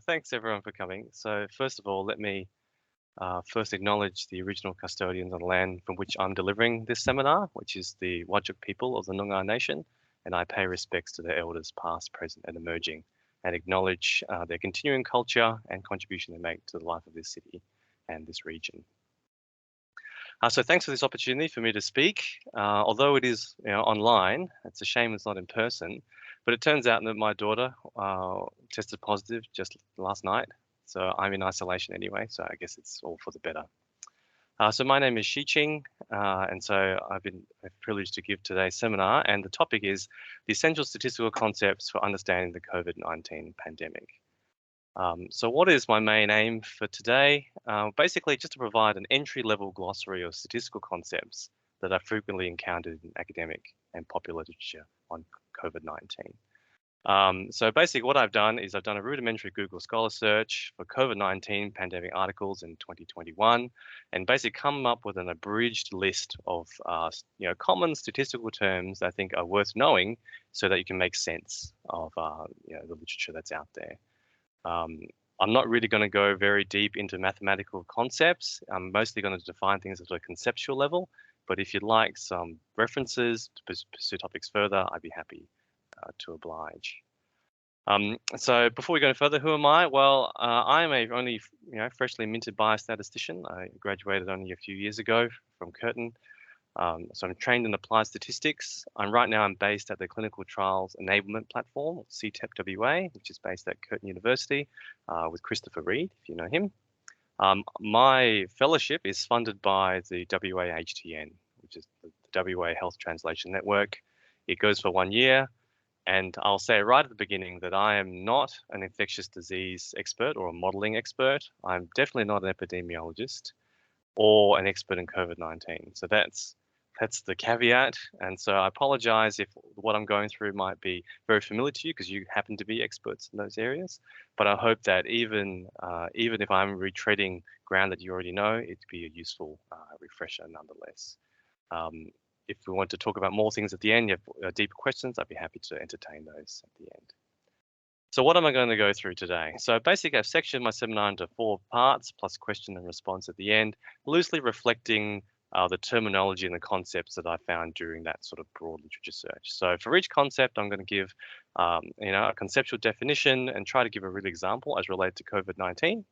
Thanks everyone for coming. So first of all, let me first acknowledge the original custodians of the land from which I'm delivering this seminar, which is the Whadjuk people of the Noongar Nation, and I pay respects to their elders past, present and emerging, and acknowledge their continuing culture and contribution they make to the life of this city and this region. So thanks for this opportunity for me to speak. Although it is online, it's a shame it's not in person, but it turns out that my daughter tested positive just last night. So I'm in isolation anyway, so I guess it's all for the better. So my name is Shi-Ching, and so I've been privileged to give today's seminar, and the topic is the essential statistical concepts for understanding the COVID-19 pandemic. So what is my main aim for today? Basically just to provide an entry-level glossary of statistical concepts that are frequently encountered in academic and popular literature on COVID-19. So basically what I've done is I've done a rudimentary Google Scholar search for COVID-19 pandemic articles in 2021 and basically come up with an abridged list of common statistical terms that I think are worth knowing so that you can make sense of the literature that's out there. I'm not really going to go very deep into mathematical concepts. I'm mostly going to define things at a conceptual level, but if you'd like some references to pursue topics further, I'd be happy to oblige. So before we go further, who am I? Well, I'm a only freshly minted biostatistician. I graduated only a few years ago from Curtin. So I'm trained in applied statistics. Right now I'm based at the Clinical Trials Enablement Platform, CTEP-WA, which is based at Curtin University with Christopher Reed, if you know him. My fellowship is funded by the WAHTN, which is the WA Health Translation Network. It goes for 1 year. And I'll say right at the beginning that I am not an infectious disease expert or a modeling expert. I'm definitely not an epidemiologist or an expert in COVID-19. So that's the caveat. And so I apologize if what I'm going through might be very familiar to you because you happen to be experts in those areas. But I hope that even if I'm retreading ground that you already know, it'd be a useful refresher nonetheless. If we want to talk about more things at the end, you have deeper questions, I'd be happy to entertain those at the end. So what am I going to go through today? So basically I've sectioned my seminar into 4 parts plus question and response at the end, loosely reflecting the terminology and the concepts that I found during that sort of broad literature search. So for each concept, I'm going to give a conceptual definition and try to give a real example as related to COVID-19.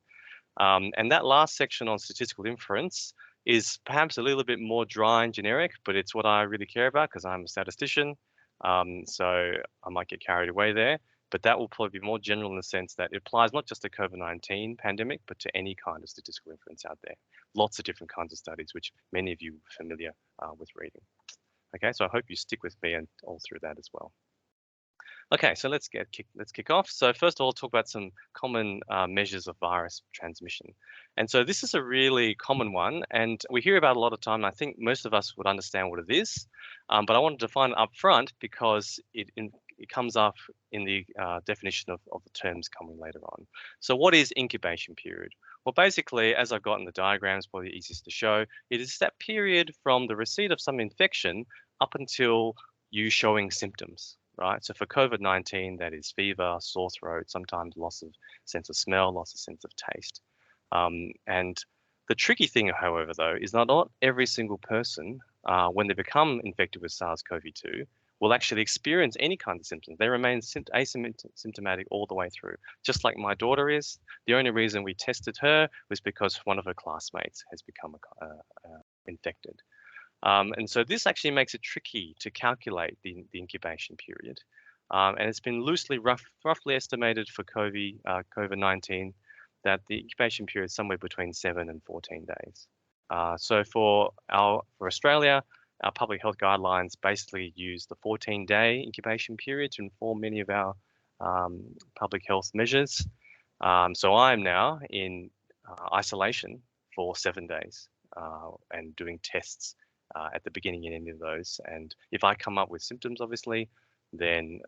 And that last section on statistical inference is perhaps a little bit more dry and generic, but it's what I really care about because I'm a statistician. So I might get carried away there, but that will probably be more general in the sense that it applies not just to COVID-19 pandemic, but to any kind of statistical inference out there. Lots of different kinds of studies, which many of you are familiar with reading. Okay, so I hope you stick with me and all through that as well. Okay, so let's kick off. So first of all, talk about some common measures of virus transmission. And so this is a really common one, and we hear about it a lot of time. I think most of us would understand what it is, but I want to define it up front because it comes up in the definition of the terms coming later on. So what is incubation period? Well, basically, as I've got in the diagrams, probably easiest to show, it is that period from the receipt of some infection up until you showing symptoms. Right, so for COVID-19, that is fever, sore throat, sometimes loss of sense of smell, loss of sense of taste. And the tricky thing, however, though, is not every single person, when they become infected with SARS-CoV-2, will actually experience any kind of symptoms. They remain asymptomatic all the way through, just like my daughter is. The only reason we tested her was because one of her classmates has become infected. And so this actually makes it tricky to calculate the incubation period. And it's been roughly estimated for COVID-19 that the incubation period is somewhere between 7 and 14 days. So for Australia, our public health guidelines basically use the 14-day incubation period to inform many of our public health measures. So I'm now in isolation for 7 days and doing tests at the beginning and end of those. And if I come up with symptoms, obviously, then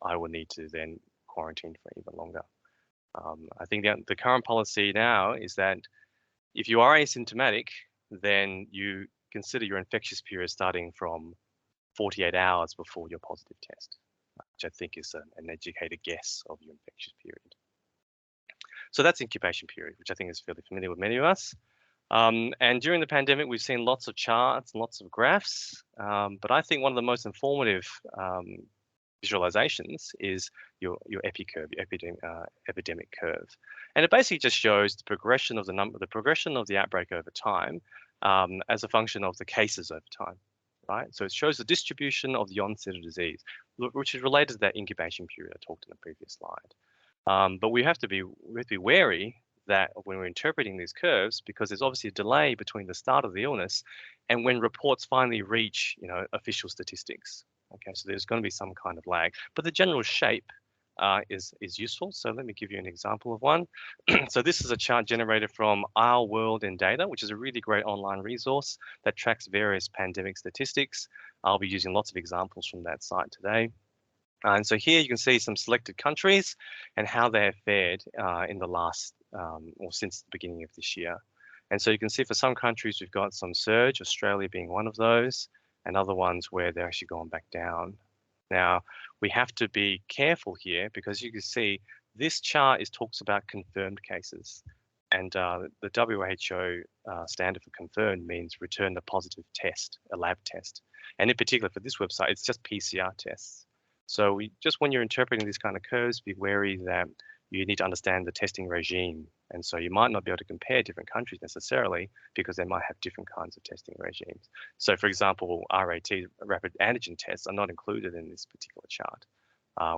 I will need to then quarantine for even longer. I think that the current policy now is that if you are asymptomatic, then you consider your infectious period starting from 48 hours before your positive test, which I think is an educated guess of your infectious period. So that's incubation period, which I think is fairly familiar with many of us. And during the pandemic, we've seen lots of charts, lots of graphs, but I think one of the most informative visualizations is your Epi Curve, your epidemic curve, and it basically just shows the progression of the progression of the outbreak over time as a function of the cases over time, right? So it shows the distribution of the onset of disease, which is related to that incubation period I talked in the previous slide. But we have to be wary that when we're interpreting these curves, because there's obviously a delay between the start of the illness and when reports finally reach, official statistics. Okay, so there's going to be some kind of lag, but the general shape is useful. So let me give you an example of one. So this is a chart generated from Our World in Data, which is a really great online resource that tracks various pandemic statistics. I'll be using lots of examples from that site today. And so here you can see some selected countries and how they have fared in the last or since the beginning of this year. And so you can see for some countries we've got some surge, Australia being one of those, and other ones where they're actually going back down. Now, we have to be careful here because you can see this chart talks about confirmed cases. And the WHO standard for confirmed means return a positive test, a lab test. And in particular for this website, it's just PCR tests. So when you're interpreting these kind of curves, be wary that you need to understand the testing regime. And so you might not be able to compare different countries necessarily because they might have different kinds of testing regimes. So for example, RAT, rapid antigen tests, are not included in this particular chart,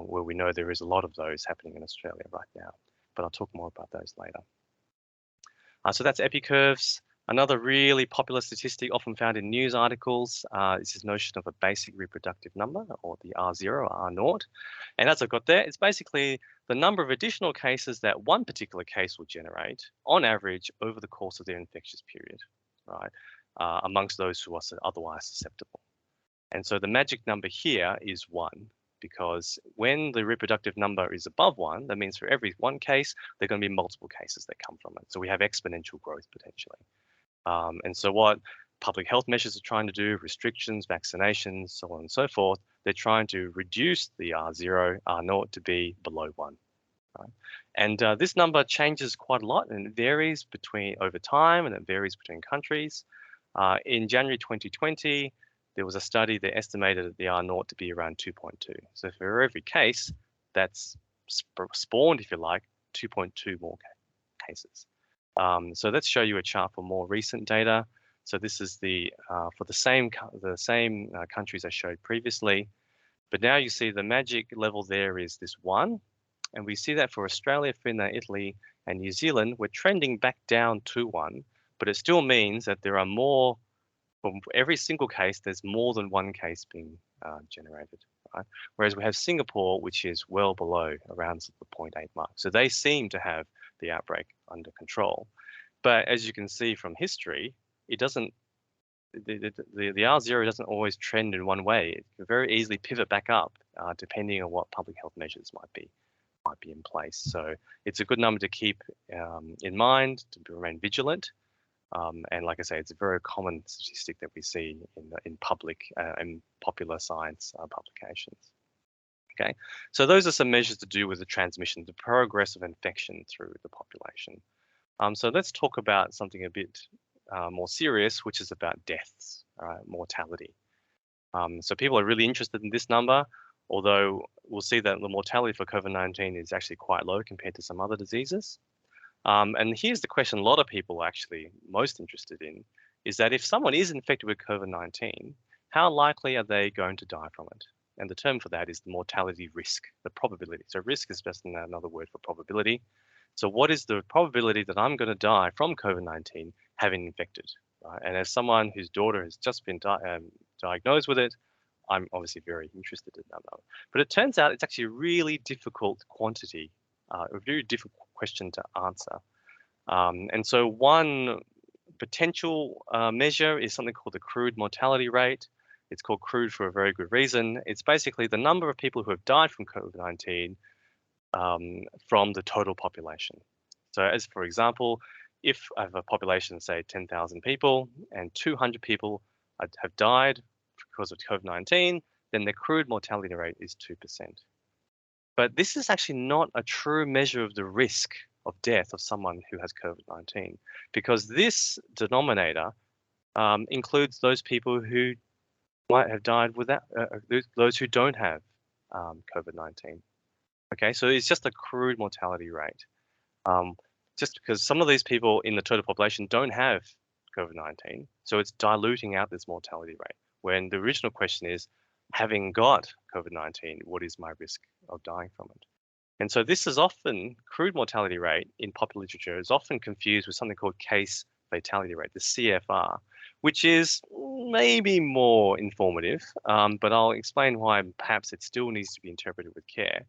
where we know there is a lot of those happening in Australia right now. But I'll talk more about those later. So that's Epi Curves. Another really popular statistic often found in news articles is this notion of a basic reproductive number, or the R0, R0. And as I've got there, it's basically the number of additional cases that one particular case will generate on average over the course of their infectious period, right, amongst those who are otherwise susceptible. And so the magic number here is 1, because when the reproductive number is above 1, that means for every one case, there are going to be multiple cases that come from it. So we have exponential growth potentially. And so what public health measures are trying to do, restrictions, vaccinations, so on and so forth, they're trying to reduce the R0, R0 to be below 1. Right? And this number changes quite a lot and it varies over time and it varies between countries. In January 2020, there was a study that estimated the R0 to be around 2.2. So for every case, that's spawned, if you like, 2.2 more cases. So let's show you a chart for more recent data. So this is for the same countries I showed previously, but now you see the magic level there is this 1, and we see that for Australia, Finland, Italy, and New Zealand, we're trending back down to 1, but it still means that there are more. For every single case, there's more than one case being generated. Right? Whereas we have Singapore, which is well below, around the 0.8 mark. So they seem to have the outbreak under control. But as you can see from history, it doesn't. The R0 doesn't always trend in one way. It can very easily pivot back up, depending on what public health measures might be in place. So it's a good number to keep in mind, to remain vigilant. And like I say, it's a very common statistic that we see in public and popular science publications. Okay, so those are some measures to do with the transmission, the progress of infection through the population. So let's talk about something a bit more serious, which is about deaths, mortality. So people are really interested in this number, although we'll see that the mortality for COVID-19 is actually quite low compared to some other diseases. And here's the question a lot of people are actually most interested in, is that if someone is infected with COVID-19, how likely are they going to die from it? And the term for that is the mortality risk, the probability. So risk is just another word for probability. So what is the probability that I'm going to die from COVID-19 having infected? Right? And as someone whose daughter has just been diagnosed with it, I'm obviously very interested in that number. But it turns out it's actually a really difficult quantity, a very difficult question to answer. And so one potential measure is something called the Crude mortality rate. It's called Crude for a very good reason. It's basically the number of people who have died from COVID-19 from the total population. So as for example, if I have a population, say 10,000 people and 200 people have died because of COVID-19, then the Crude mortality rate is 2%. But this is actually not a true measure of the risk of death of someone who has COVID-19, because this denominator includes those people who might have died without those who don't have COVID-19. Okay, so it's just a crude mortality rate. Just because some of these people in the total population don't have COVID-19, so it's diluting out this mortality rate. When the original question is, having got COVID-19, what is my risk of dying from it? And so this is often, crude mortality rate in popular literature is often confused with something called case fatality rate, the CFR, which is maybe more informative, but I'll explain why perhaps it still needs to be interpreted with care.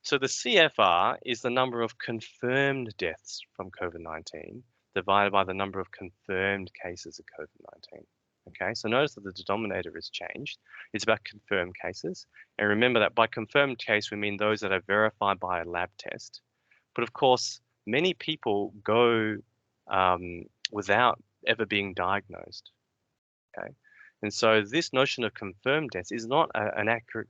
So the CFR is the number of confirmed deaths from COVID-19 divided by the number of confirmed cases of COVID-19. Okay, so notice that the denominator has changed. It's about confirmed cases. And remember that by confirmed case, we mean those that are verified by a lab test. But of course, many people go without ever being diagnosed. Okay, and so this notion of confirmed deaths is not an accurate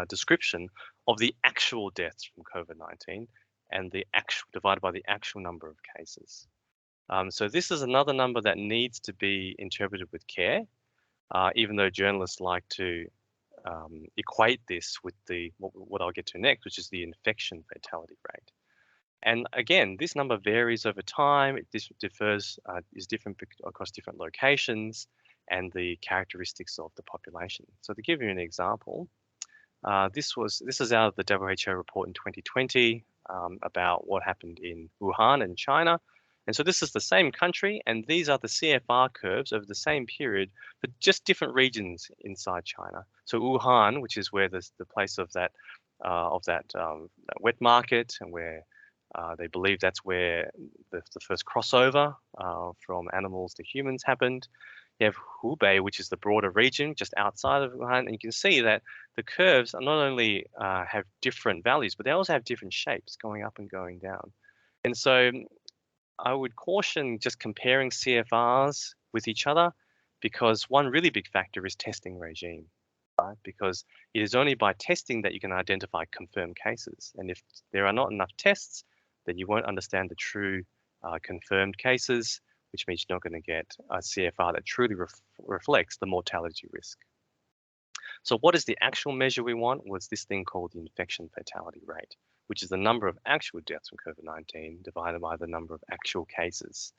description of the actual deaths from COVID-19 and the actual divided by the actual number of cases. So this is another number that needs to be interpreted with care, even though journalists like to equate this with what I'll get to next, which is the infection fatality rate. And again, this number varies over time. It differs, is different across different locations and the characteristics of the population. So to give you an example, this is out of the WHO report in 2020 about what happened in Wuhan in China. And so this is the same country, and these are the CFR curves over the same period, but just different regions inside China. So Wuhan, which is where the place of that wet market, and where they believe that's where the first crossover from animals to humans happened. You have Hubei, which is the broader region just outside of Wuhan, and you can see that the curves are not only have different values, but they also have different shapes going up and going down. And so I would caution just comparing CFRs with each other, because one really big factor is testing regime, right? Because it is only by testing that you can identify confirmed cases. And if there are not enough tests, then you won't understand the true confirmed cases, which means you're not going to get a CFR that truly reflects the mortality risk. So what is the actual measure we want? Was this thing called the infection fatality rate, which is the number of actual deaths from COVID-19 divided by the number of actual cases.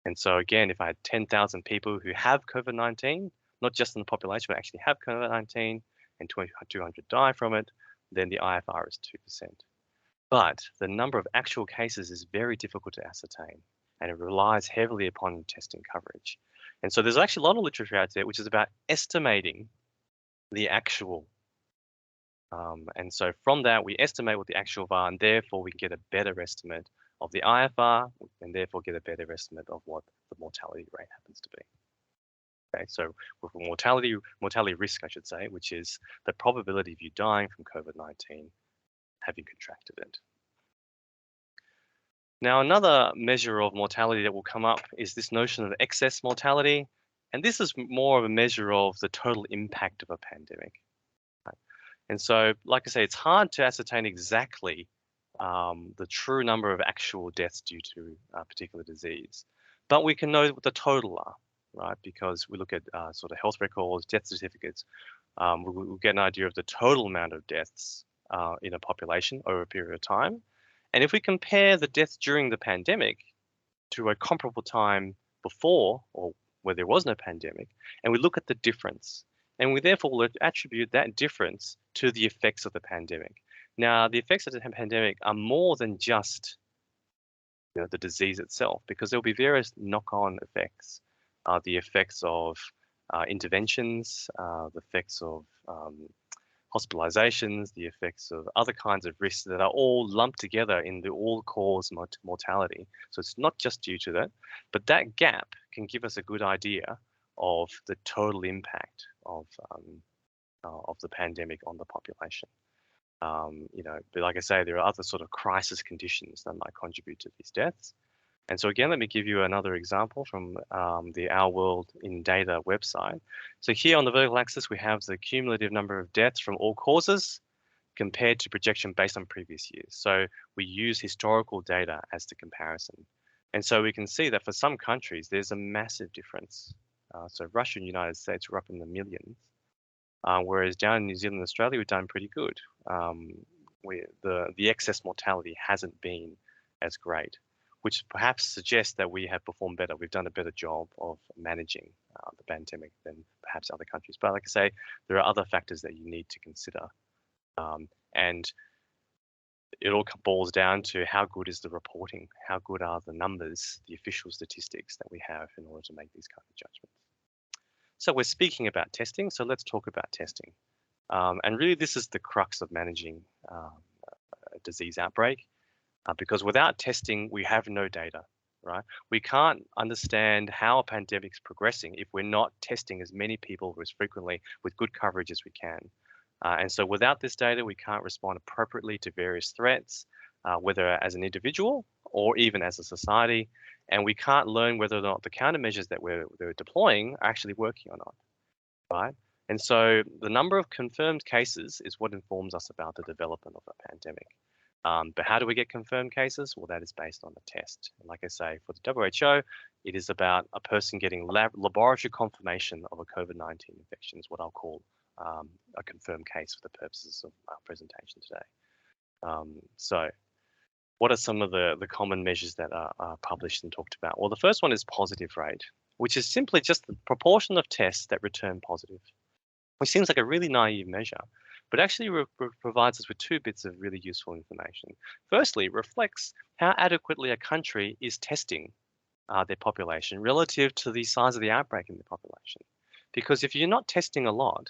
And so again, if I had 10,000 people who have COVID-19, not just in the population, but actually have COVID-19, and 200 die from it, then the IFR is 2%. But the number of actual cases is very difficult to ascertain, and it relies heavily upon testing coverage. And so there's actually a lot of literature out there which is about estimating the actual. And so from that, we estimate what the actual var, and therefore we get a better estimate of the IFR, and therefore get a better estimate of what the mortality rate happens to be. Okay, so with mortality risk, I should say, which is the probability of you dying from COVID-19 having contracted it. Now, another measure of mortality that will come up is this notion of excess mortality. And this is more of a measure of the total impact of a pandemic. Right? And so, like I say, it's hard to ascertain exactly the true number of actual deaths due to a particular disease. But we can know what the total are, right? Because we look at sort of health records, death certificates. We'll get an idea of the total amount of deaths in a population over a period of time. And if we compare the deaths during the pandemic to a comparable time before, or where there was no pandemic, and we look at the difference, and we therefore will attribute that difference to the effects of the pandemic. Now, the effects of the pandemic are more than just the disease itself, because there'll be various knock-on effects, the effects of interventions, the effects of hospitalizations, the effects of other kinds of risks that are all lumped together in the all-cause mortality. So it's not just due to that, but that gap can give us a good idea of the total impact of the pandemic on the population. But like I say, there are other sort of crisis conditions that might contribute to these deaths. And so again, let me give you another example from the Our World in Data website. So here on the vertical axis, we have the cumulative number of deaths from all causes compared to projection based on previous years. So we use historical data as the comparison. And so we can see that for some countries, there's a massive difference. So Russia and United States were up in the millions, whereas down in New Zealand and Australia, we've done pretty good. The excess mortality hasn't been as great, which perhaps suggests that we have performed better. We've done a better job of managing the pandemic than perhaps other countries. But like I say, there are other factors that you need to consider. And it all boils down to how good is the reporting, how good are the numbers, the official statistics that we have in order to make these kind of judgments. So we're speaking about testing, so let's talk about testing. And really this is the crux of managing a disease outbreak, because without testing, we have no data, right? We can't understand how a pandemic's progressing if we're not testing as many people as frequently with good coverage as we can. And so without this data, we can't respond appropriately to various threats, whether as an individual or even as a society. And we can't learn whether or not the countermeasures that we're deploying are actually working or not, right? And so the number of confirmed cases is what informs us about the development of a pandemic. But how do we get confirmed cases? Well, that is based on a test. And like I say, for the WHO, it is about a person getting laboratory confirmation of a COVID-19 infection is what I'll call a confirmed case for the purposes of our presentation today. So what are some of the common measures that are published and talked about? Well, the first one is positive rate, which is simply just the proportion of tests that return positive, which seems like a really naive measure, but actually provides us with two bits of really useful information. Firstly, it reflects how adequately a country is testing their population relative to the size of the outbreak in the population. Because if you're not testing a lot,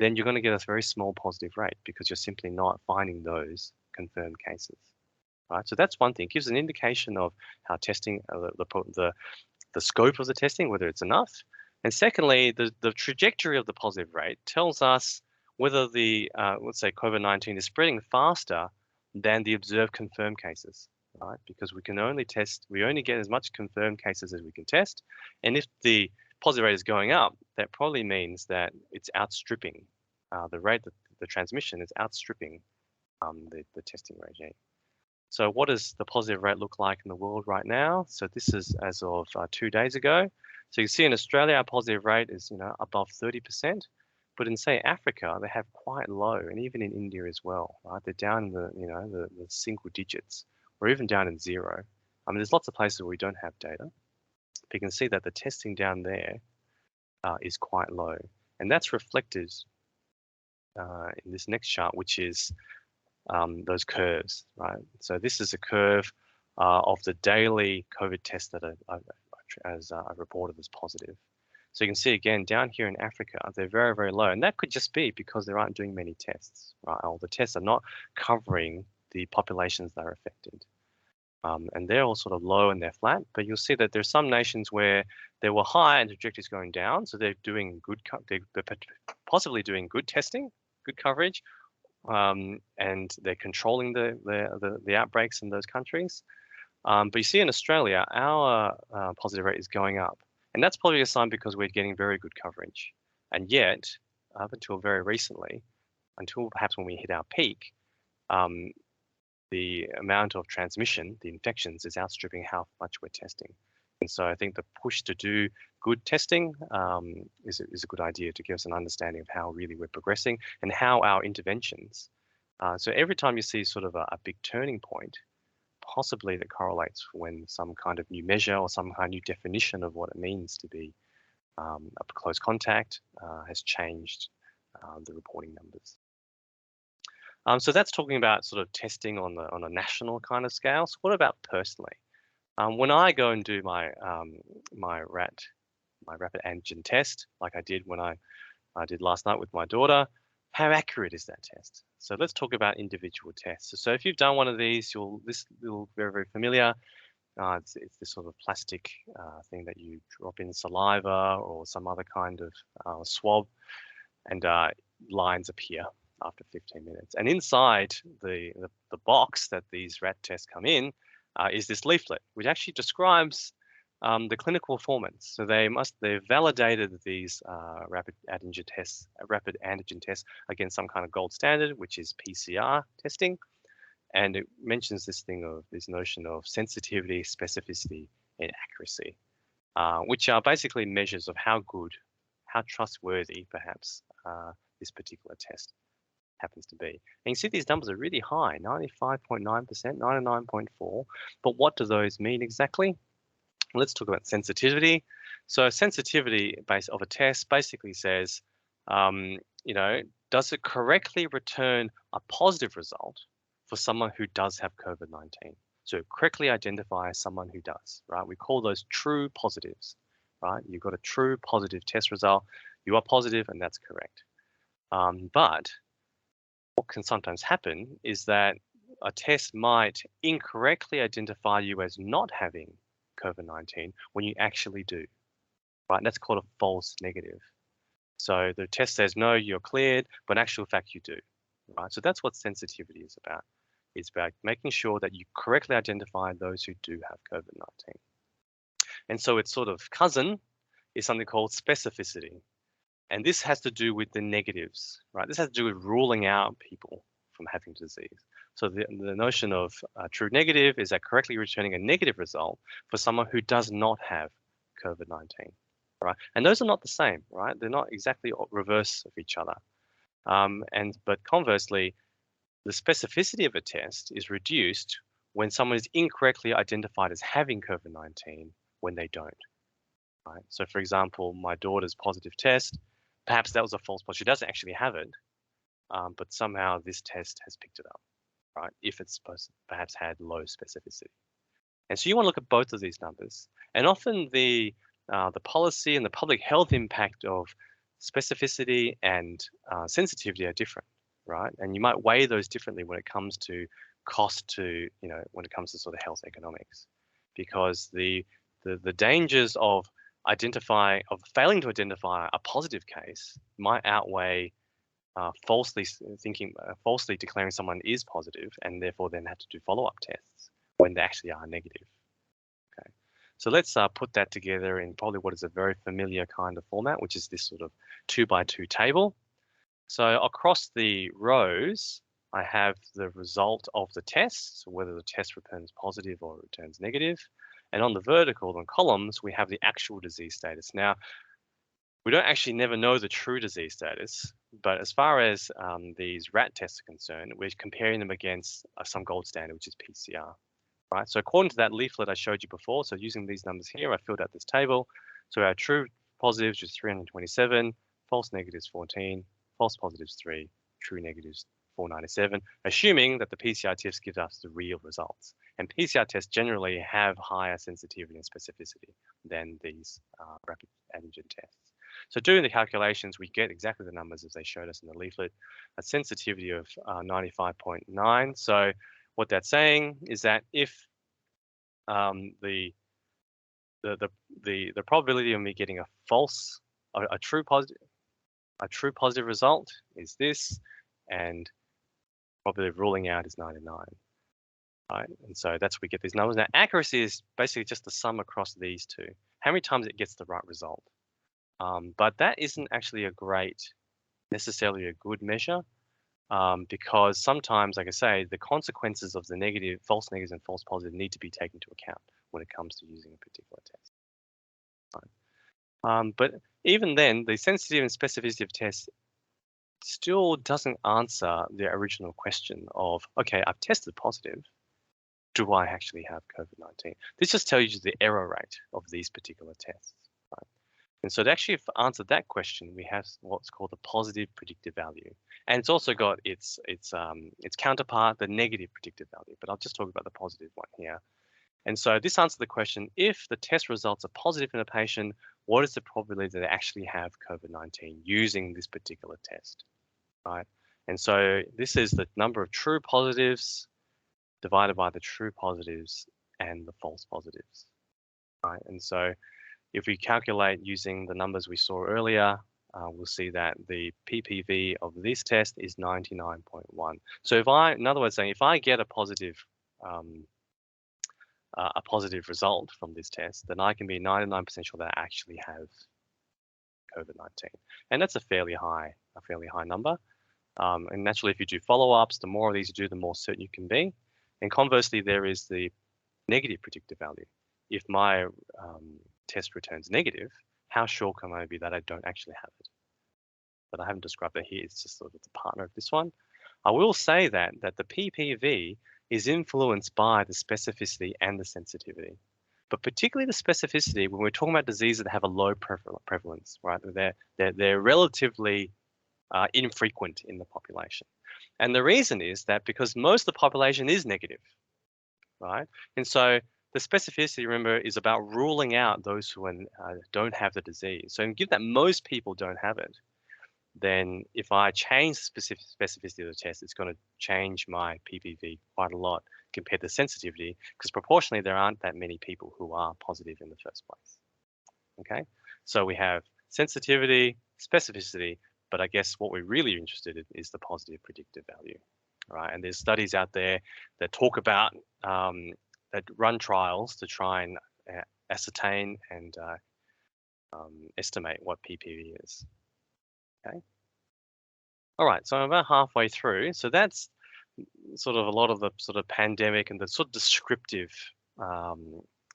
then you're going to get a very small positive rate because you're simply not finding those confirmed cases, right? So that's one thing. It gives an indication of how testing, the scope of the testing, whether it's enough. And secondly, the trajectory of the positive rate tells us whether the, let's say COVID-19 is spreading faster than the observed confirmed cases, right? Because we can only test, we only get as much confirmed cases as we can test. And if the positive rate is going up, that probably means that it's outstripping the rate that the transmission is outstripping the testing regime. So what does the positive rate look like in the world right now? So this is as of 2 days ago. So you see in Australia, our positive rate is above 30%, but in say Africa, they have quite low, and even in India as well, right? They're down in the single digits, or even down in zero. I mean, there's lots of places where we don't have data. But you can see that the testing down there is quite low. And that's reflected in this next chart, which is those curves, right? So this is a curve of the daily COVID tests that are reported as positive. So you can see again, down here in Africa, they're very, very low. And that could just be because there aren't doing many tests, right? Or the tests are not covering the populations that are affected. And they're all sort of low and they're flat, but you'll see that there's some nations where they were high and the trajectory is going down. So they're doing good, they're possibly doing good testing, good coverage, and they're controlling the outbreaks in those countries. But you see in Australia, our positive rate is going up. And that's probably a sign because we're getting very good coverage. And yet, up until very recently, until perhaps when we hit our peak, the amount of transmission, the infections, is outstripping how much we're testing. And so I think the push to do good testing is a good idea to give us an understanding of how really we're progressing and how our interventions. So every time you see sort of a big turning point, possibly that correlates when some kind of new measure or some kind of new definition of what it means to be a close contact has changed the reporting numbers. So that's talking about sort of testing on a national kind of scale. So what about personally? When I go and do my rapid antigen test, like I did when I did last night with my daughter, how accurate is that test? So let's talk about individual tests. So if you've done one of these, this will be very, very familiar. It's this sort of plastic thing that you drop in saliva or some other kind of swab, and lines appear after 15 minutes. And inside the box that these rat tests come in is this leaflet, which actually describes the clinical performance. So they've validated these rapid antigen tests against some kind of gold standard, which is PCR testing. And it mentions this notion of sensitivity, specificity, and accuracy, which are basically measures of how good, how trustworthy, perhaps, this particular test happens to be. And you see these numbers are really high, 95.9%, 99.4%. But what do those mean exactly? Let's talk about sensitivity. So sensitivity of a test basically says, does it correctly return a positive result for someone who does have COVID-19? So correctly identify someone who does, right? We call those true positives, right? You've got a true positive test result. You are positive and that's correct. But what can sometimes happen is that a test might incorrectly identify you as not having COVID-19 when you actually do, right? And that's called a false negative. So the test says, no, you're cleared, but in actual fact you do, right? So that's what sensitivity is about. It's about making sure that you correctly identify those who do have COVID-19. And so its sort of cousin is something called specificity. And this has to do with the negatives, right? This has to do with ruling out people from having disease. So the notion of true negative is that correctly returning a negative result for someone who does not have COVID-19, right? And those are not the same, right? They're not exactly reverse of each other. But conversely, the specificity of a test is reduced when someone is incorrectly identified as having COVID-19 when they don't, right? So for example, my daughter's positive test, perhaps that was a false positive. She doesn't actually have it, but somehow this test has picked it up, right? If it's supposed to perhaps had low specificity. And so you want to look at both of these numbers. And often the policy and the public health impact of specificity and sensitivity are different, right? And you might weigh those differently when it comes to cost to, when it comes to sort of health economics, because the dangers of failing to identify a positive case might outweigh falsely declaring someone is positive and therefore then have to do follow-up tests when they actually are negative. Okay, so let's put that together in probably what is a very familiar kind of format, which is this sort of 2x2 table. So across the rows, I have the result of the test, so whether the test returns positive or returns negative. And on the vertical, on columns, we have the actual disease status. Now, we don't actually never know the true disease status, but as far as these rat tests are concerned, we're comparing them against some gold standard, which is PCR, right? So according to that leaflet I showed you before, so using these numbers here, I filled out this table. So our true positives was 327, false negatives 14, false positives 3, true negatives 497, assuming that the PCR test gives us the real results. And PCR tests generally have higher sensitivity and specificity than these rapid antigen tests. So doing the calculations, we get exactly the numbers as they showed us in the leaflet, a sensitivity of 95.9. So what that's saying is that if the probability of me getting a true positive result is this, and probability of ruling out is 99. Right? And so that's where we get these numbers. Now, accuracy is basically just the sum across these two. How many times it gets the right result. But that isn't actually necessarily a good measure, because sometimes, like I say, the consequences of the false negatives and false positives need to be taken into account when it comes to using a particular test. Right? But even then, the sensitivity and specificity of tests still doesn't answer the original question of, okay, I've tested positive. Do I actually have COVID-19? This just tells you the error rate of these particular tests. Right? And so to actually answer that question, we have what's called the positive predictive value. And it's also got its counterpart, the negative predictive value. But I'll just talk about the positive one here. And so this answers the question, if the test results are positive in a patient, what is the probability that they actually have COVID-19 using this particular test? Right? And so this is the number of true positives divided by the true positives and the false positives, right? And so if we calculate using the numbers we saw earlier, we'll see that the PPV of this test is 99.1. So in other words, saying if I get a positive a positive result from this test, then I can be 99% sure that I actually have COVID-19, and that's a fairly high number. And naturally, if you do follow-ups, the more of these you do, the more certain you can be. And conversely, there is the negative predictive value. If my test returns negative, how sure can I be that I don't actually have it? But I haven't described that here. It's just sort of the partner of this one. I will say that the PPV is influenced by the specificity and the sensitivity, but particularly the specificity when we're talking about diseases that have a low prevalence, right? They're relatively infrequent in the population. And the reason is that because most of the population is negative, right? And so the specificity, remember, is about ruling out those who don't have the disease. So given that most people don't have it, then if I change the specificity of the test, it's going to change my PPV quite a lot compared to sensitivity, because proportionally there aren't that many people who are positive in the first place. Okay, so we have sensitivity, specificity, but I guess what we're really interested in is the positive predictive value, right? And there's studies out there that talk about that run trials to try and ascertain and estimate what PPV is. Okay. All right, so I'm about halfway through. So that's sort of a lot of the sort of pandemic and the sort of descriptive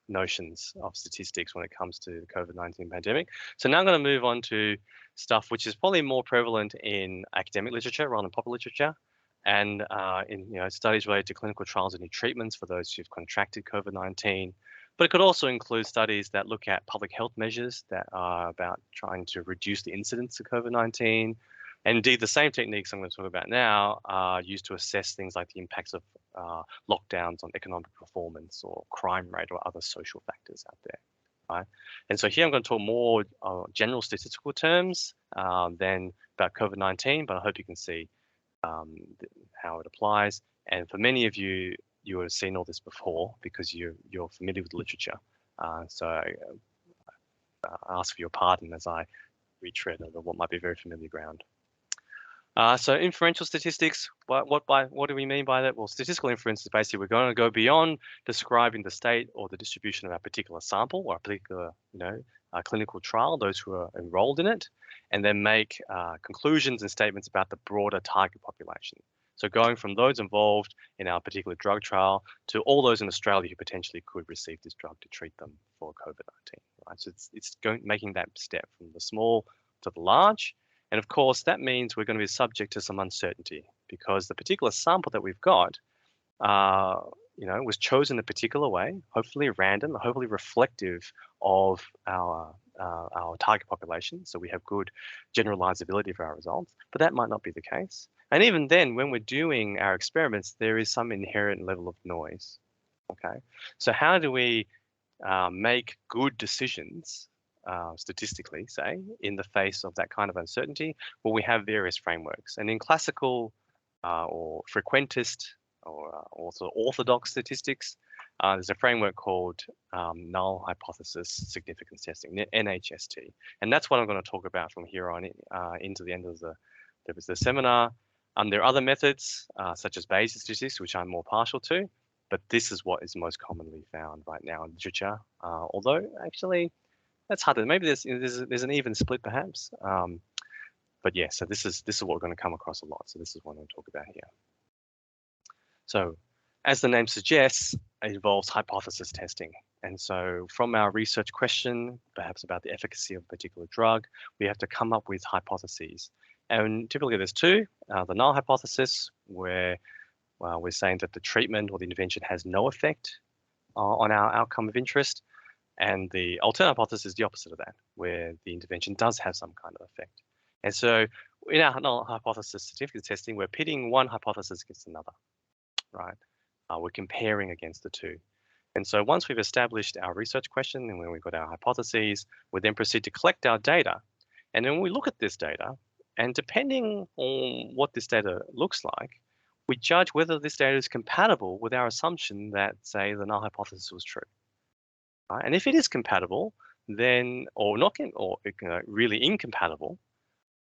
notions of statistics when it comes to the COVID-19 pandemic. So now I'm going to move on to stuff which is probably more prevalent in academic literature rather than popular literature, and in studies related to clinical trials and new treatments for those who've contracted COVID-19. But it could also include studies that look at public health measures that are about trying to reduce the incidence of COVID-19. And indeed, the same techniques I'm going to talk about now are used to assess things like the impacts of lockdowns on economic performance or crime rate or other social factors out there, right? And so here I'm going to talk more general statistical terms than about COVID-19, but I hope you can see how it applies. And for many of you, you would have seen all this before because you're familiar with literature. So I ask for your pardon as I retread over what might be very familiar ground. So inferential statistics, what do we mean by that? Well, statistical inference is basically we're going to go beyond describing the state or the distribution of a particular sample or a particular clinical trial, those who are enrolled in it, and then make conclusions and statements about the broader target population. So going from those involved in our particular drug trial to all those in Australia who potentially could receive this drug to treat them for COVID-19. Right? So it's making that step from the small to the large. And of course, that means we're going to be subject to some uncertainty because the particular sample that we've got, was chosen a particular way, hopefully random, hopefully reflective of our target population. So we have good generalizability for our results, but that might not be the case. And even then, when we're doing our experiments, there is some inherent level of noise. Okay, so how do we make good decisions? Statistically, say, in the face of that kind of uncertainty? Well, we have various frameworks. And in classical or frequentist or also orthodox statistics, there's a framework called Null Hypothesis Significance Testing, NHST. And that's what I'm going to talk about from here on into the end of the seminar. There are other methods, such as Bayesian statistics, which I'm more partial to, but this is what is most commonly found right now in literature, although actually, that's hard. Maybe there's an even split, perhaps. But yeah, so this is what we're going to come across a lot. So this is what I'm going to talk about here. So, as the name suggests, it involves hypothesis testing. And so, from our research question, perhaps about the efficacy of a particular drug, we have to come up with hypotheses. And typically, there's two: the null hypothesis, where we're saying that the treatment or the intervention has no effect on our outcome of interest. And the alternate hypothesis is the opposite of that, where the intervention does have some kind of effect. And so in our null hypothesis significance testing, we're pitting one hypothesis against another, right? We're comparing against the two. And so once we've established our research question and when we've got our hypotheses, we then proceed to collect our data. And then we look at this data, and depending on what this data looks like, we judge whether this data is compatible with our assumption that, say, the null hypothesis was true. Right? And if it is compatible, then really incompatible,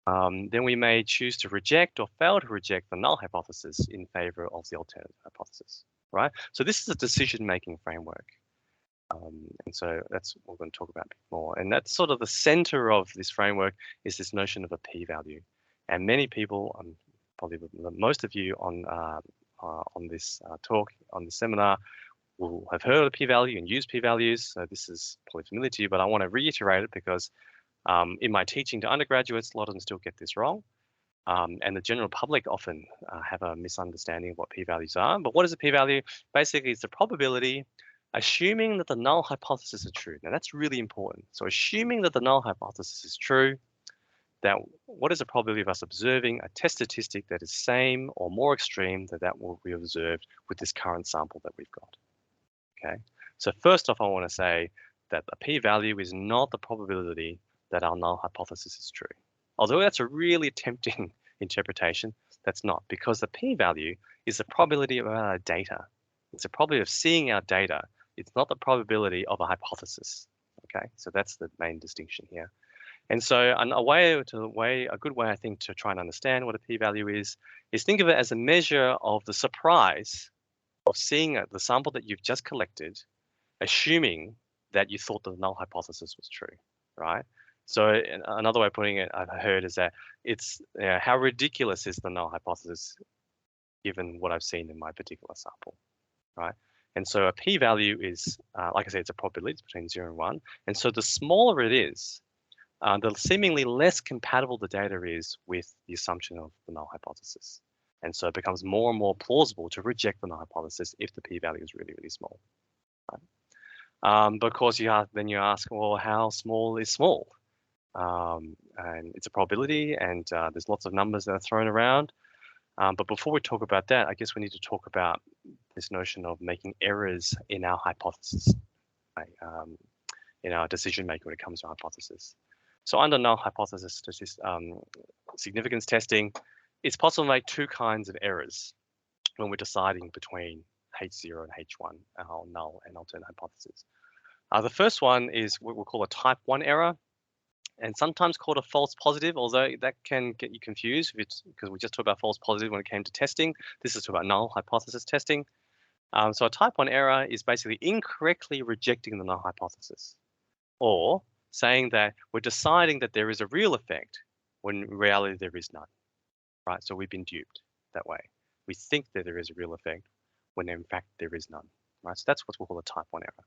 then we may choose to reject or fail to reject the null hypothesis in favor of the alternative hypothesis. right? So this is a decision-making framework. And so that's what we're going to talk about a bit more. And that's sort of the center of this framework is this notion of a p-value. And many people, probably most of you on this talk, on this seminar, will have heard of p-value and use p-values. So this is probably familiar to you, but I want to reiterate it because in my teaching to undergraduates, a lot of them still get this wrong. And the general public often have a misunderstanding of what p-values are. But what is a p-value? Basically, it's the probability, assuming that the null hypothesis is true. Now, that's really important. So assuming that the null hypothesis is true, that what is the probability of us observing a test statistic that is same or more extreme than that will be observed with this current sample that we've got? Okay. So first off, I want to say that the p-value is not the probability that our null hypothesis is true. Although that's a really tempting interpretation, that's not, because the p-value is the probability of our data. It's the probability of seeing our data. It's not the probability of a hypothesis. Okay, so that's the main distinction here. And so a good way I think to try and understand what a p-value is think of it as a measure of the surprise of seeing the sample that you've just collected, assuming that you thought the null hypothesis was true, right? So another way of putting it I've heard is that it's how ridiculous is the null hypothesis given what I've seen in my particular sample, right? And so a p-value is, like I said, it's a probability, it's between 0 and 1. And so the smaller it is, the seemingly less compatible the data is with the assumption of the null hypothesis. And so it becomes more and more plausible to reject the null hypothesis if the p-value is really, really small. Right? But of course, you ask, well, how small is small? And it's a probability, and there's lots of numbers that are thrown around. But before we talk about that, I guess we need to talk about this notion of making errors in our hypothesis, right? In our decision making when it comes to hypothesis. So under null hypothesis significance testing, it's possible to make two kinds of errors when we're deciding between H0 and H1, our null and alternate hypothesis. The first one is what we'll call a type 1 error, and sometimes called a false positive, although that can get you confused because we just talked about false positive when it came to testing. This is about null hypothesis testing. So a type 1 error is basically incorrectly rejecting the null hypothesis, or saying that we're deciding that there is a real effect when in reality there is none, right? So we've been duped that way. We think that there is a real effect when in fact there is none, right? So that's what we'll call a type 1 error.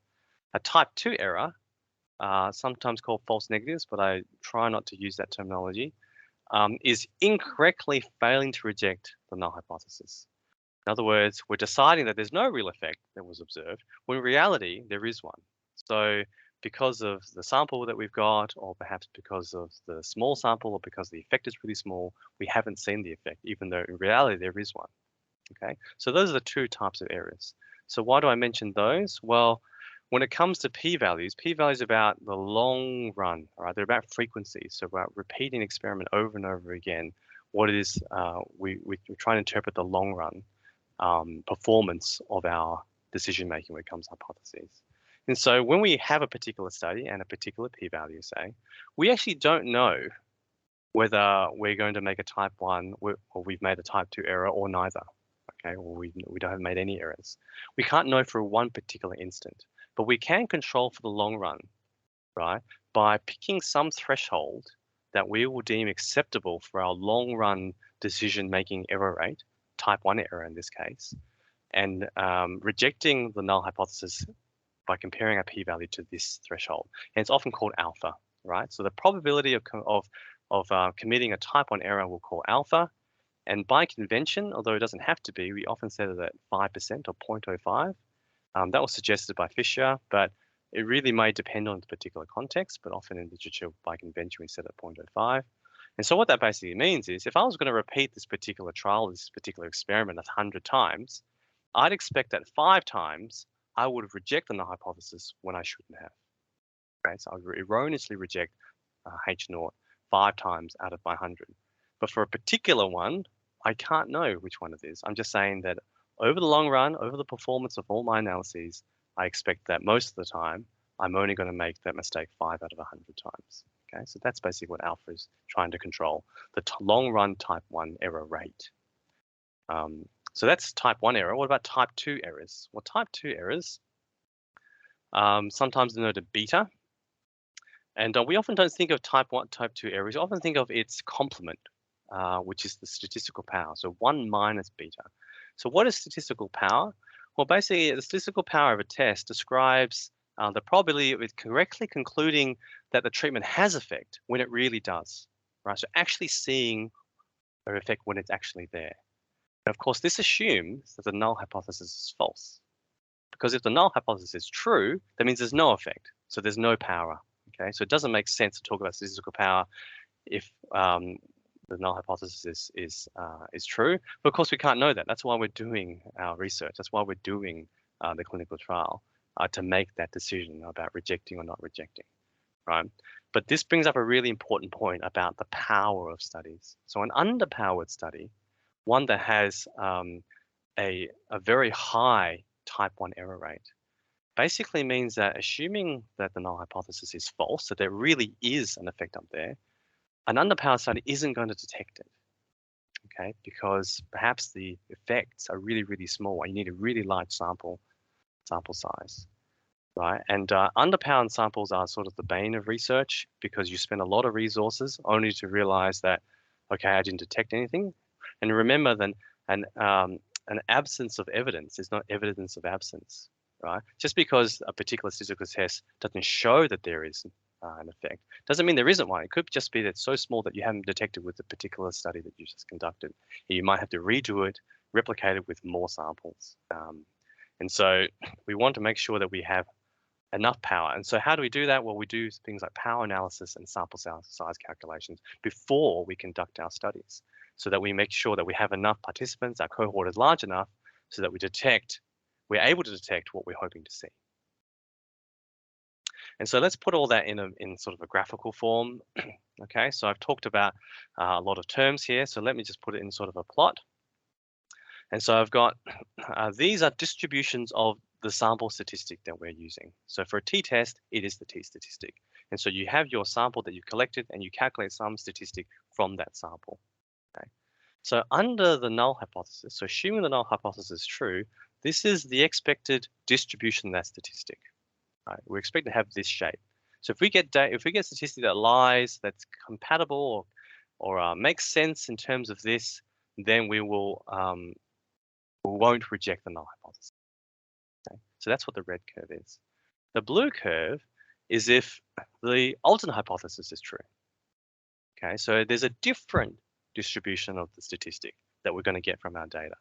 A type 2 error, sometimes called false negatives, but I try not to use that terminology, is incorrectly failing to reject the null hypothesis. In other words, we're deciding that there's no real effect that was observed, when in reality there is one. So because of the sample that we've got, or perhaps because of the small sample, or because the effect is really small, we haven't seen the effect, even though in reality there is one. Okay, so those are the two types of errors. So why do I mention those? Well, when it comes to p-values are about the long run, right? They're about frequency, so about repeating an experiment over and over again. What it is, we're trying to interpret the long run performance of our decision making when it comes to hypotheses. And so when we have a particular study and a particular p-value, say, we actually don't know whether we're going to make a type 1 or we've made a type 2 error or neither, okay, or we don't have made any errors. We can't know for one particular instant, but we can control for the long run, right, by picking some threshold that we will deem acceptable for our long run decision-making error rate, type 1 error in this case, and rejecting the null hypothesis by comparing a p-value to this threshold. And it's often called alpha, right? So the probability of committing a type 1 error we'll call alpha. And by convention, although it doesn't have to be, we often set it at 5% or 0.05. That was suggested by Fisher, but it really may depend on the particular context, but often in literature, by convention, we set it at 0.05. And so what that basically means is if I was going to repeat this particular trial, this particular experiment 100 times, I'd expect that 5 times I would have rejected the hypothesis when I shouldn't have. Okay, so I would erroneously reject H0 5 times out of my 100. But for a particular one, I can't know which one it is. I'm just saying that over the long run, over the performance of all my analyses, I expect that most of the time, I'm only going to make that mistake 5 out of 100 times. Okay, so that's basically what alpha is trying to control, the long run type 1 error rate. So that's type 1 error. What about type 2 errors? Well, type 2 errors, sometimes denoted beta. And we often don't think of type 1, type 2 errors. We often think of its complement, which is the statistical power. So 1 minus beta. So what is statistical power? Well, basically, the statistical power of a test describes the probability of it correctly concluding that the treatment has effect when it really does, right? So actually seeing an effect when it's actually there. And of course, this assumes that the null hypothesis is false. Because if the null hypothesis is true, that means there's no effect. So there's no power. Okay, so it doesn't make sense to talk about statistical power if the null hypothesis is true. But of course, we can't know that. That's why we're doing our research. That's why we're doing the clinical trial to make that decision about rejecting or not rejecting, right? But this brings up a really important point about the power of studies. So an underpowered study, one that has a very high type 1 error rate, basically means that assuming that the null hypothesis is false, that there really is an effect up there, an underpowered study isn't going to detect it, okay? Because perhaps the effects are really, really small and you need a really large sample size, right? And underpowered samples are sort of the bane of research because you spend a lot of resources only to realize that, okay, I didn't detect anything. And remember that an absence of evidence is not evidence of absence, right? Just because a particular statistical test doesn't show that there is an effect doesn't mean there isn't one. It could just be that it's so small that you haven't detected with the particular study that you just conducted. You might have to redo it, replicate it with more samples. And so we want to make sure that we have enough power. And so how do we do that? Well, we do things like power analysis and sample size calculations before we conduct our studies, so that we make sure that we have enough participants, our cohort is large enough, so that we're able to detect what we're hoping to see. And so let's put all that in sort of a graphical form. Okay, so I've talked about a lot of terms here, so let me just put it in sort of a plot. And so I've got, these are distributions of the sample statistic that we're using. So for a t-test, it is the t-statistic. And so you have your sample that you've collected and you calculate some statistic from that sample. Okay. So under the null hypothesis, so assuming the null hypothesis is true, this is the expected distribution of that statistic. Right? We expect to have this shape. So if we get statistic that lies, that's compatible or makes sense in terms of this, then we won't reject the null hypothesis. Okay? So that's what the red curve is. The blue curve is if the alternate hypothesis is true. Okay, so there's a different distribution of the statistic that we're going to get from our data.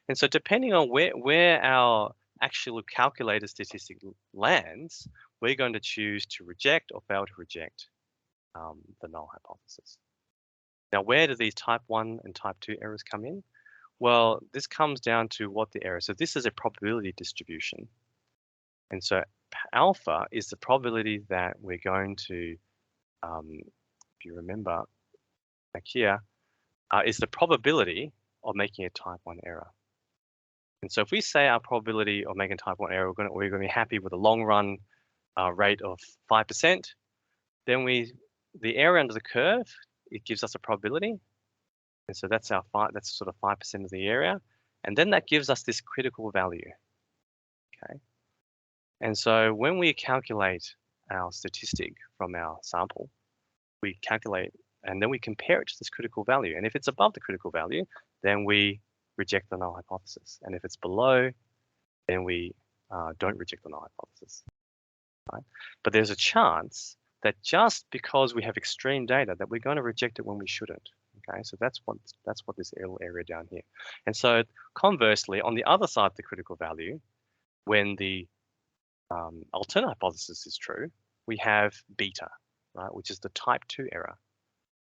And so depending on where our actual calculated statistic lands, we're going to choose to reject or fail to reject the null hypothesis. Now, where do these type 1 and type 2 errors come in? Well, this comes down to what the error. So this is a probability distribution. And so alpha is the probability that we're going to, if you remember back here, is the probability of making a type 1 error. And so if we say our probability of making type 1 error, we're going to be happy with a long run rate of 5%, then the area under the curve, it gives us a probability. And so that's that's sort of 5% of the area. And then that gives us this critical value. Okay. And so when we calculate our statistic from our sample, we calculate and then we compare it to this critical value. And if it's above the critical value, then we reject the null hypothesis. And if it's below, then we don't reject the null hypothesis. Right? But there's a chance that just because we have extreme data that we're going to reject it when we shouldn't. Okay, so that's what this little area down here. And so conversely, on the other side of the critical value, when the alternate hypothesis is true, we have beta, right, which is the type 2 error.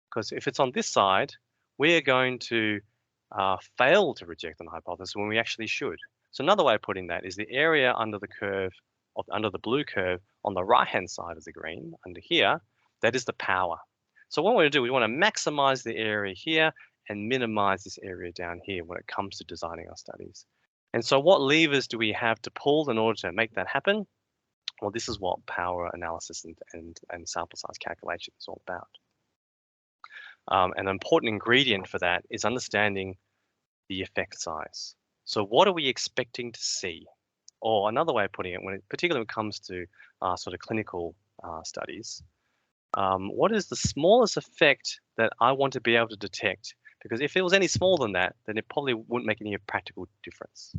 Because if it's on this side, we're going to fail to reject the hypothesis when we actually should. So another way of putting that is the area under the curve, under the blue curve on the right-hand side of the green, under here, that is the power. So what we want to do, we want to maximize the area here and minimize this area down here when it comes to designing our studies. And so what levers do we have to pull in order to make that happen? Well, this is what power analysis and sample size calculation is all about. An important ingredient for that is understanding the effect size. So what are we expecting to see? Or another way of putting it, particularly when it comes to sort of clinical studies, what is the smallest effect that I want to be able to detect? Because if it was any smaller than that, then it probably wouldn't make any practical difference.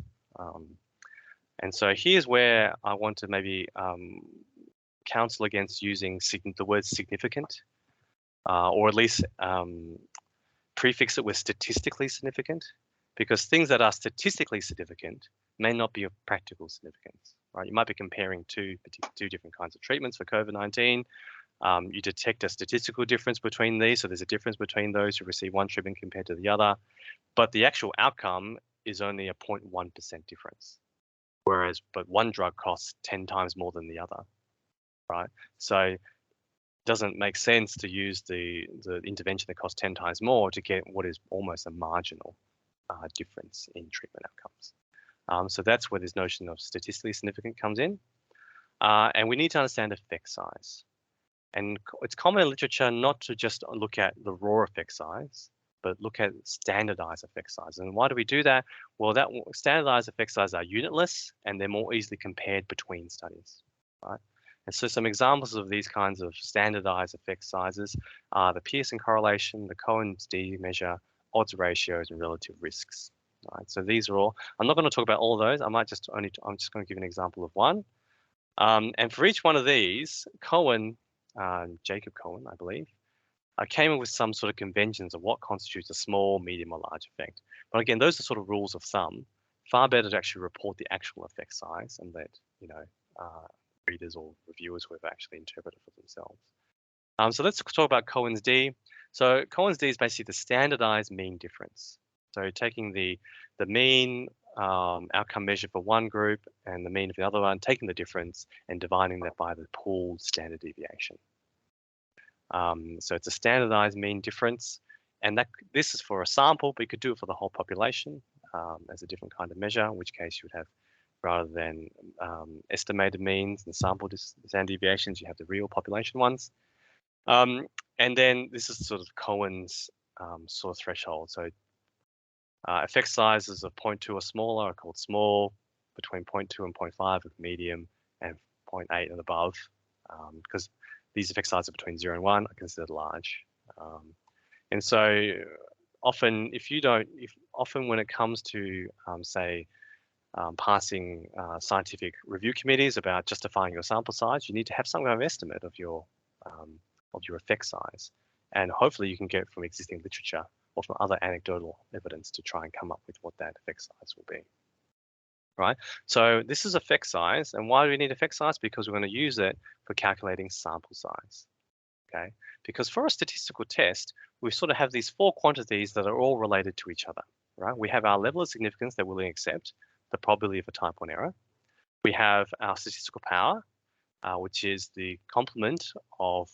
And so here's where I want to maybe counsel against using the word significant, or at least prefix it with statistically significant, because things that are statistically significant may not be of practical significance. Right? You might be comparing two different kinds of treatments for COVID-19. You detect a statistical difference between these, so there's a difference between those who receive one treatment compared to the other, but the actual outcome is only a 0.1% difference. But one drug costs 10 times more than the other, right? So it doesn't make sense to use the intervention that costs 10 times more to get what is almost a marginal difference in treatment outcomes. So that's where this notion of statistically significant comes in. And we need to understand effect size. And it's common in literature not to just look at the raw effect size, but look at standardized effect size. And why do we do that? Well, that standardized effect sizes are unitless and they're more easily compared between studies, right? And so some examples of these kinds of standardized effect sizes are the Pearson correlation, the Cohen's d measure, odds ratios, and relative risks. Right? So these are all, I'm not going to talk about all of those. I'm just going to give an example of one. And for each one of these, Jacob Cohen, I believe, came up with some sort of conventions of what constitutes a small, medium, or large effect. But again, those are sort of rules of thumb. Far better to actually report the actual effect size and let readers or reviewers who have actually interpreted for themselves. So let's talk about Cohen's d. So Cohen's d is basically the standardized mean difference. So taking the mean outcome measure for one group and the mean for the other one, taking the difference and dividing that by the pooled standard deviation. So it's a standardized mean difference, and this is for a sample, but you could do it for the whole population as a different kind of measure, in which case you would have, rather than estimated means and sample standard deviations, you have the real population ones. And then this is sort of Cohen's sort of threshold. So effect sizes of 0.2 or smaller are called small, between 0.2 and 0.5 are medium, and 0.8 and above, because these effect sizes between 0 and 1 are considered large. And so often, often when it comes to, say, passing scientific review committees about justifying your sample size, you need to have some kind of estimate of your effect size. And hopefully you can get from existing literature or from other anecdotal evidence to try and come up with what that effect size will be. Right? So this is effect size. And why do we need effect size? Because we're going to use it for calculating sample size. Okay? Because for a statistical test, we sort of have these four quantities that are all related to each other. Right? We have our level of significance that we'll accept, the probability of a type 1 error. We have our statistical power, which is the complement of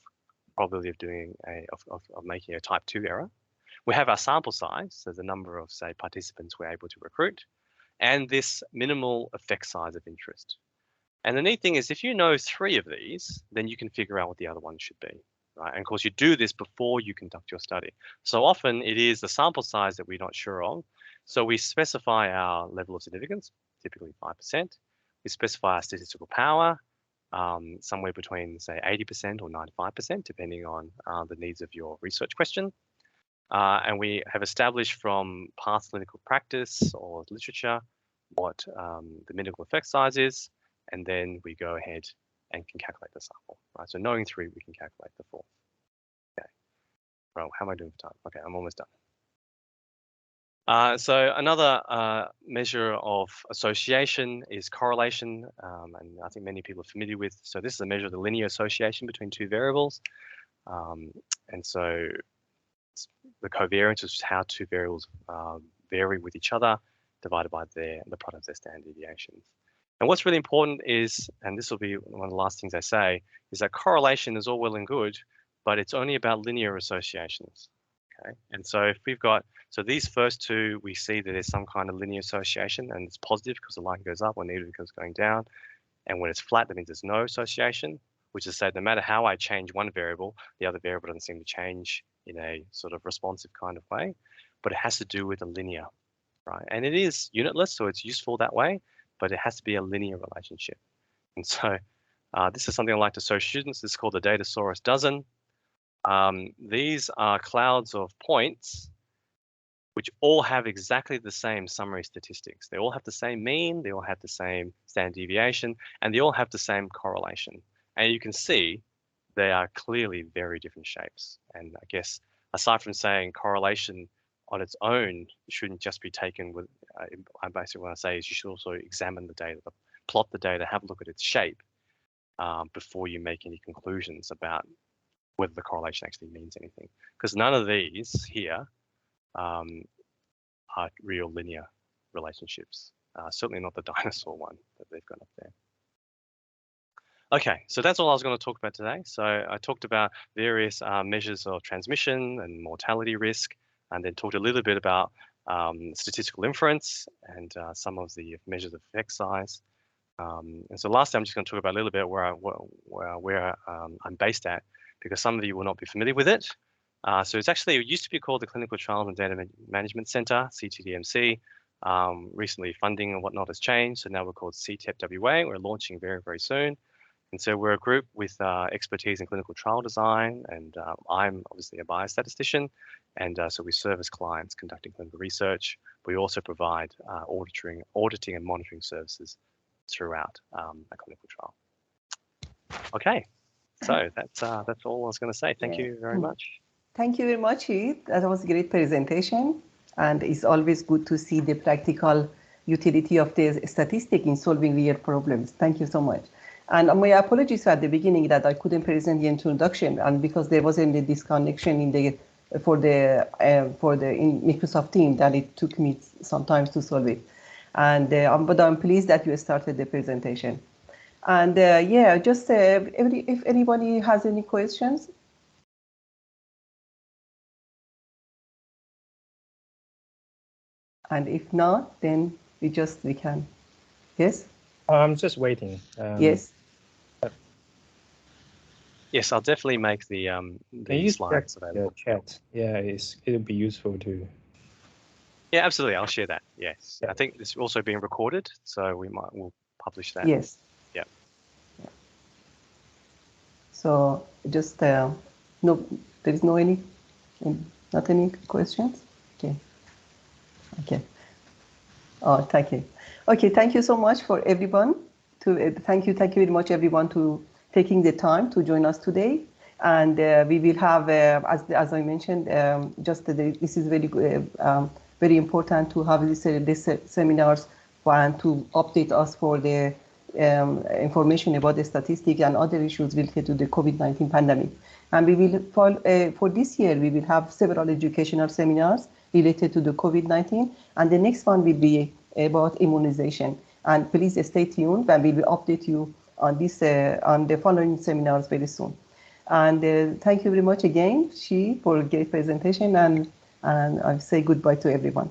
probability of making a type 2 error. We have our sample size, so the number of, say, participants we're able to recruit, and this minimal effect size of interest. And the neat thing is, if you know 3 of these, then you can figure out what the other one should be. Right? And of course, you do this before you conduct your study. So often it is the sample size that we're not sure of. So we specify our level of significance, typically 5%. We specify our statistical power, somewhere between, say, 80% or 95%, depending on the needs of your research question. And we have established from past clinical practice or literature what the minimal effect size is, and then we go ahead and can calculate the sample. Right? So knowing 3, we can calculate the 4. Okay. Well, how am I doing for time? Okay, I'm almost done. So another measure of association is correlation, and I think many people are familiar with. So this is a measure of the linear association between 2 variables. And so the covariance is how 2 variables vary with each other, divided by the product of their standard deviations. And what's really important is, and this will be one of the last things I say, is that correlation is all well and good, but it's only about linear associations. Okay, and so if we've got, so these first 2, we see that there's some kind of linear association, and it's positive because the line goes up, or negative because it's going down. And when it's flat, that means there's no association, which is to say no matter how I change one variable, the other variable doesn't seem to change in a sort of responsive kind of way, but it has to do with a linear right? And it is unitless, so it's useful that way, but it has to be a linear relationship. And so this is something I like to show students. This is called the Datasaurus dozen. These are clouds of points which all have exactly the same summary statistics. They all have the same mean, they all have the same standard deviation, and they all have the same correlation. And you can see they are clearly very different shapes. And I guess aside from saying correlation on its own shouldn't just be taken with, I basically want to say is you should also examine the data, plot the data, have a look at its shape before you make any conclusions about whether the correlation actually means anything. Because none of these here are real linear relationships. Certainly not the dinosaur one that they've got up there. Okay, so that's all I was going to talk about today. So I talked about various measures of transmission and mortality risk, and then talked a little bit about statistical inference and some of the measures of effect size. And so lastly, I'm just going to talk about a little bit where I'm based at, because some of you will not be familiar with it. So it's actually, it used to be called the Clinical Trials and Data Management Center, CTDMC. Recently funding and whatnot has changed, so now we're called CTEP-WA. We're launching very, very soon. And so we're a group with expertise in clinical trial design, and I'm obviously a biostatistician, and so we serve as clients conducting clinical research. We also provide auditing and monitoring services throughout a clinical trial. Okay, so that's all I was going to say. Thank you very much. Thank you very much, Heath. That was a great presentation, and it's always good to see the practical utility of the statistic in solving real problems. Thank you so much. And my apologies at the beginning that I couldn't present the introduction, and because there wasn't a disconnection in the in Microsoft Teams, that it took me some time to solve it. And but I'm pleased that you started the presentation. And yeah, just if anybody has any questions. And if not, then we can. Yes? I'm just waiting. Yes. Yes, I'll definitely make the slides available. Chat. Yeah, it'll be useful too. Yeah, absolutely. I'll share that. Yes, yeah. I think it's also being recorded, so we'll publish that. Yes. Yeah. So just no, there is not any questions. Okay. Okay. Oh, thank you. Okay, thank you so much for everyone. Thank you very much everyone to taking the time to join us today. And we will have, as I mentioned, this is very important to have these seminars and to update us for the information about the statistics and other issues related to the COVID-19 pandemic. And we will, for this year, we will have several educational seminars related to the COVID-19, and the next one will be about immunization. And please stay tuned, and we will update you on this on the following seminars very soon. And thank you very much again, for a great presentation, and I say goodbye to everyone.